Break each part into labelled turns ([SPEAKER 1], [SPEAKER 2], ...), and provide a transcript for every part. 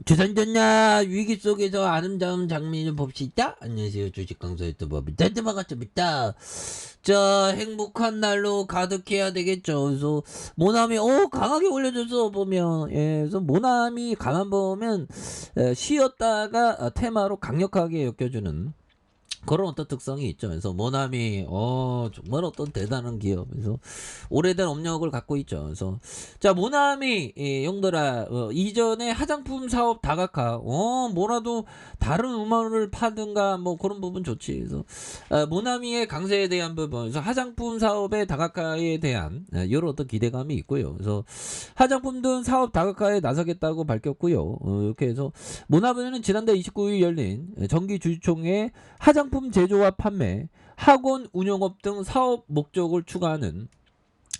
[SPEAKER 1] 주산전야 위기 속에서 아름다운 장면을 봅시다. 안녕하세요. 주식강사 유튜버 미타트 반갑습니다. 자, 행복한 날로 가득해야 되겠죠. 그래서 모남이 강하게 올려줘서 보면, 그래서 모남이 가만 보면 쉬었다가 테마로 강력하게 엮여주는 그런 어떤 특성이 있죠. 그래서 모나미 정말 어떤 대단한 기업. 그래서 오래된 업력을 갖고 있죠. 그래서 자, 모나미 용들아, 이전에 화장품 사업 다각화, 뭐라도 다른 음악을 파든가 뭐 그런 부분 좋지. 그래서 모나미의 강세에 대한 부분, 그래서 화장품 사업의 다각화에 대한 여러 어떤 기대감이 있고요. 그래서 화장품 등 사업 다각화에 나서겠다고 밝혔고요. 이렇게 해서 모나미는 지난달 29일 열린 정기 주주총회 화장품 제조와 판매, 학원 운영업 등 사업 목적을 추가하는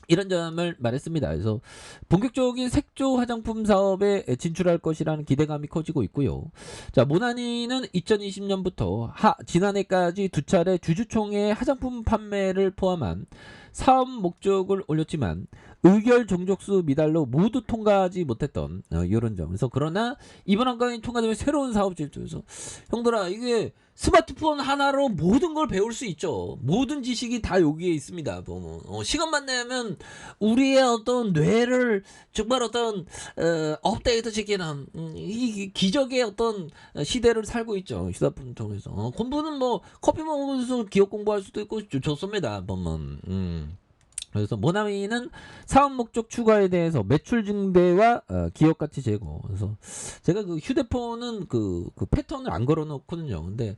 [SPEAKER 1] 이런 점을 말했습니다. 그래서 본격적인 색조 화장품 사업에 진출할 것이라는 기대감이 커지고 있고요. 자, 모나니는 2020년부터 지난해까지 두 차례 주주총회 화장품 판매를 포함한 사업 목적을 올렸지만 의결 종족수 미달로 모두 통과하지 못했던 이런 점. 그래서 그러나 이번 한건이 통과되면 새로운 사업 질주에서 형들아, 이게 스마트폰 하나로 모든 걸 배울 수 있죠. 모든 지식이 다 여기에 있습니다. 보면 시간만 내면 우리의 어떤 뇌를 정말 어떤 업데이트 시키는 이 기적의 어떤 시대를 살고 있죠. 휴대폰 통해서 공부는 뭐 커피 먹으면서 기억 공부할 수도 있고 좋습니다. 보면 그래서 모나미는 사업 목적 추가에 대해서 매출 증대와 기업 가치 제고. 그래서 제가 그 휴대폰은 그 패턴을 안 걸어놓거든요. 근데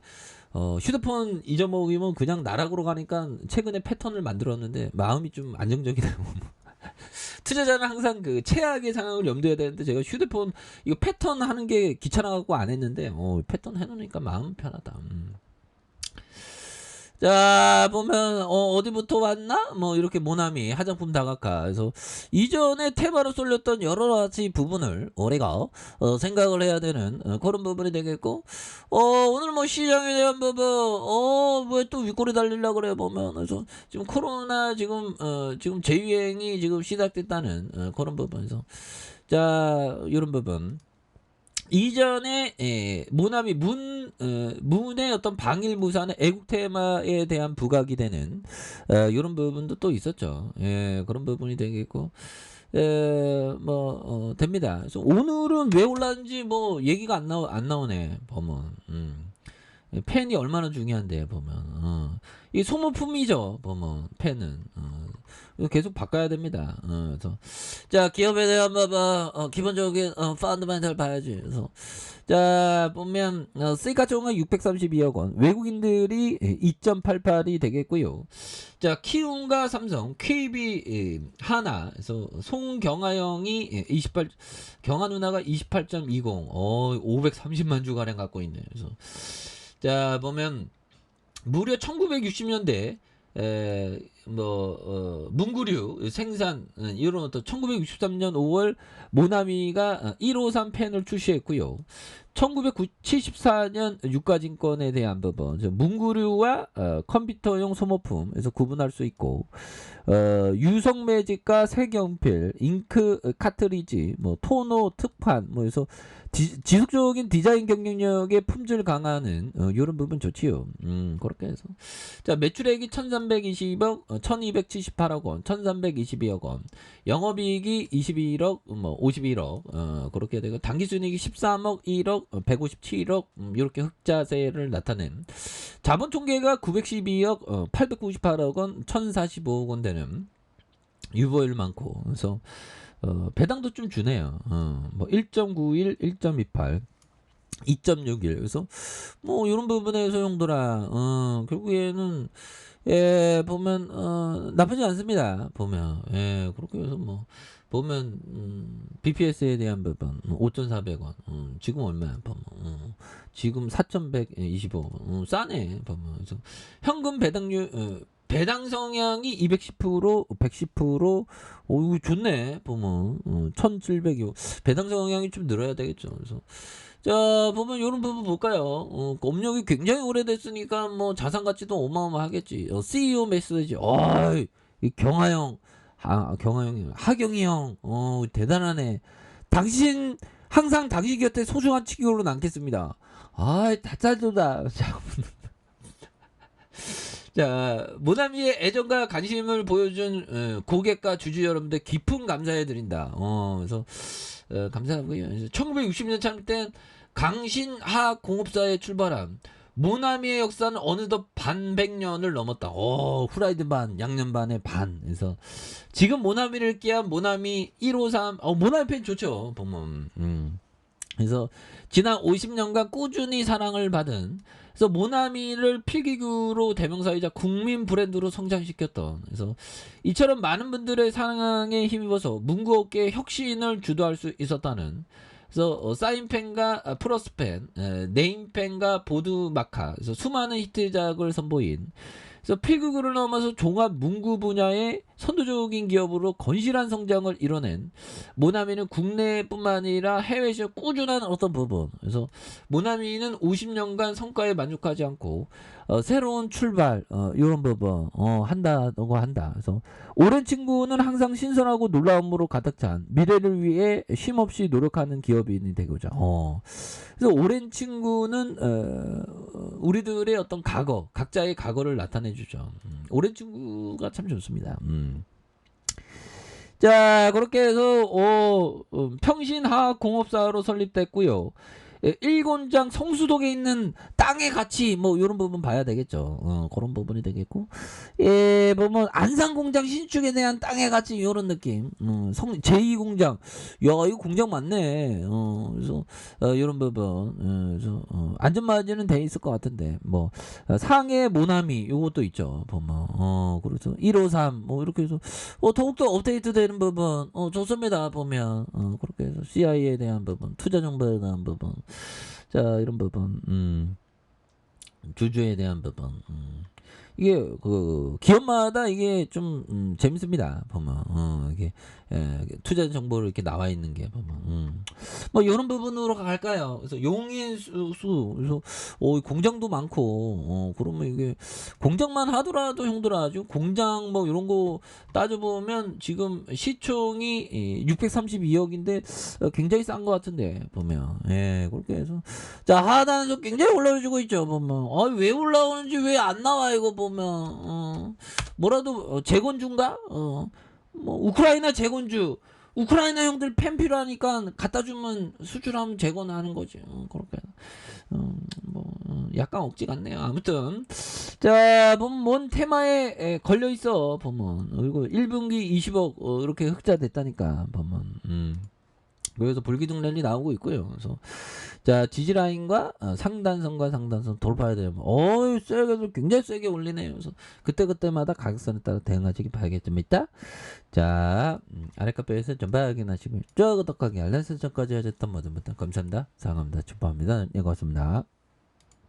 [SPEAKER 1] 휴대폰 잊어먹으면 그냥 나락으로 가니까 최근에 패턴을 만들었는데 마음이 좀 안정적이네요. 투자자는 항상 그 최악의 상황을 염두해야 되는데 제가 휴대폰 이거 패턴 하는 게 귀찮아갖고 안 했는데 패턴 해놓으니까 마음 편하다. 자, 보면 어디부터 왔나? 뭐 이렇게 모나미 화장품 다각화. 그래서 이전에 테마로 쏠렸던 여러 가지 부분을 우리가 생각을 해야 되는 그런 부분이 되겠고, 오늘 뭐 시장에 대한 부분, 왜 또 윗골이 달리려고 그래 보면. 그래서 지금 코로나 지금 재유행이 지금 시작됐다는 그런 부분에서 자, 이런 부분. 이전에 모나미 문의 어떤 방일 무사는 애국 테마에 대한 부각이 되는 이런 부분도 또 있었죠. 그런 부분이 되겠고 됩니다. 그래서 오늘은 왜 올랐는지 뭐 얘기가 안 나오네 보면. 펜이 얼마나 중요한데 보면 이 소모품이죠 보면 펜은 계속 바꿔야 됩니다. 그래서 자, 기업에 대한 기본적인 펀더멘탈 봐야지. 그래서 자, 보면 시가총액 632억 원, 외국인들이 2.88이 되겠고요. 자, 키움과 삼성, KB, 하나, 그래서 송경아형이 28, 경아 누나가 28.20, 530만 주가량 갖고 있네요. 그래서 자, 보면 무려 1960년대 문구류 생산 이런 어떤 1963년 5월 모나미가 153 펜을 출시했고요. 1974년 유가증권에 대한 부분, 문구류와 컴퓨터용 소모품에서 구분할 수 있고, 유성 매직과 색연필, 잉크 카트리지, 뭐 토너, 특판, 뭐 해서 지속적인 디자인 경쟁력의 품질 강화는 이런 부분 좋지요. 그렇게 해서 자, 매출액이 1320억, 1278억 원, 1322억 원, 영업이익이 21억, 51억, 그렇게 되고 당기순이익이 13억, 1억, 157억, 이렇게 흑자세를 나타낸 자본 총계가 912억, 898억 원, 1045억 원 되는 유보율 많고. 그래서 배당도 좀 주네요. 1.91, 1.28, 2.61. 그래서 뭐 이런 부분에서 형들아, 결국에는 보면 나쁘지 않습니다. 보면 그렇게 해서 뭐 보면 BPS에 대한 부분 5,400원. 지금 얼마야? 보면 지금 4,125원. 싸네. 보면 그래서 현금 배당률 배당 성향이 210%, 110%, 이거 좋네, 보면. 1700이, 배당 성향이 좀 늘어야 되겠죠. 그래서, 자, 보면 이런 부분 볼까요? 업력이 굉장히 오래됐으니까 뭐 자산 가치도 어마어마하겠지. CEO 메시지, 이 경하형, 경하형이, 하경이 형, 대단하네. 당신 항상 당신 곁에 소중한 친구로 남겠습니다. 아, 다짜도다. 자, 모나미의 애정과 관심을 보여준 고객과 주주 여러분들 깊은 감사해드린다. 그래서 감사하고요. 1960년 창립 된 강신하공업사에 출발한 모나미의 역사는 어느덧 반백년을 넘었다. 후라이드 반, 양념 반의 반. 그래서 지금 모나미를 깨한 모나미 153. 모나미 팬 좋죠. 보면. 그래서 지난 50년간 꾸준히 사랑을 받은, 그래서 모나미를 필기구로 대명사이자 국민 브랜드로 성장시켰던, 그래서 이처럼 많은 분들의 사랑에 힘입어서 문구업계의 혁신을 주도할 수 있었다는, 그래서 사인펜과 플러스펜, 네임펜과 보드마카, 그래서 수많은 히트작을 선보인, 그래서 필기구를 넘어서 종합 문구 분야의 선도적인 기업으로 건실한 성장을 이뤄낸 모나미는 국내뿐만 아니라 해외에서 꾸준한 어떤 부분, 그래서 모나미는 50년간 성과에 만족하지 않고 새로운 출발 이런 부분 한다고 한다. 그래서 오랜 친구는 항상 신선하고 놀라움으로 가득 찬 미래를 위해 쉼없이 노력하는 기업인이 되고자. 그래서 오랜 친구는 우리들의 어떤 과거, 각자의 과거를 나타내주죠. 오랜 친구가 참 좋습니다. 자, 그렇게 해서 평신화학공업사로 설립됐고요. 일곤장 성수동에 있는 땅의 가치 뭐 이런 부분 봐야 되겠죠. 그런 부분이 되겠고, 보면 안산공장 신축에 대한 땅의 가치 이런 느낌. 제2공장, 야 이거 공장 맞네. 그래서 이런 부분. 그래서 안전마진은 돼 있을 것 같은데, 뭐 상해 모나미 요것도 있죠. 보면 그래서 153 뭐 이렇게 해서 더욱더 업데이트되는 부분 좋습니다. 보면 그렇게 해서 CI에 대한 부분, 투자 정보에 대한 부분, 자 이런 부분, 주주에 대한 부분, 이게 그 기업마다 이게 좀 재밌습니다. 보면 이게 투자 정보를 이렇게 나와 있는 게 보면 뭐 이런 부분으로 갈까요? 그래서 용인수 그래서 공장도 많고 그러면 이게 공장만 하더라도 형들아 지금 공장 뭐 이런 거 따져보면 지금 시총이 632억인데 굉장히 싼 것 같은데 보면 그렇게 해서 자 하단에서 굉장히 올라오고 있죠. 보면 왜 올라오는지 왜 안 나와 이거 보면 뭐라도 재건주인가? 뭐 우크라이나 재건주, 우크라이나 형들 펜 필요하니까 갖다 주면 수출하면 재건하는 거지. 그렇게 약간 억지 같네요. 아무튼 자 보면 뭔 테마에 걸려 있어 보면 그리고 1분기 20억 이렇게 흑자 됐다니까 보면 그래서 불기둥 랠리 나오고 있고요. 그래서 자 지지라인과 상단선과 상단선 돌파해야 되면 세게 굉장히 세게 올리네요. 그래서 그때그때마다 가격선에 따라 대응하시기 바라겠습니다. 자 아랫카페에서 전방 확인하시고 저 구독하기 알람 설정까지 하셨던 모든 분들 감사합니다. 사랑합니다. 축복합니다. 네 고맙습니다.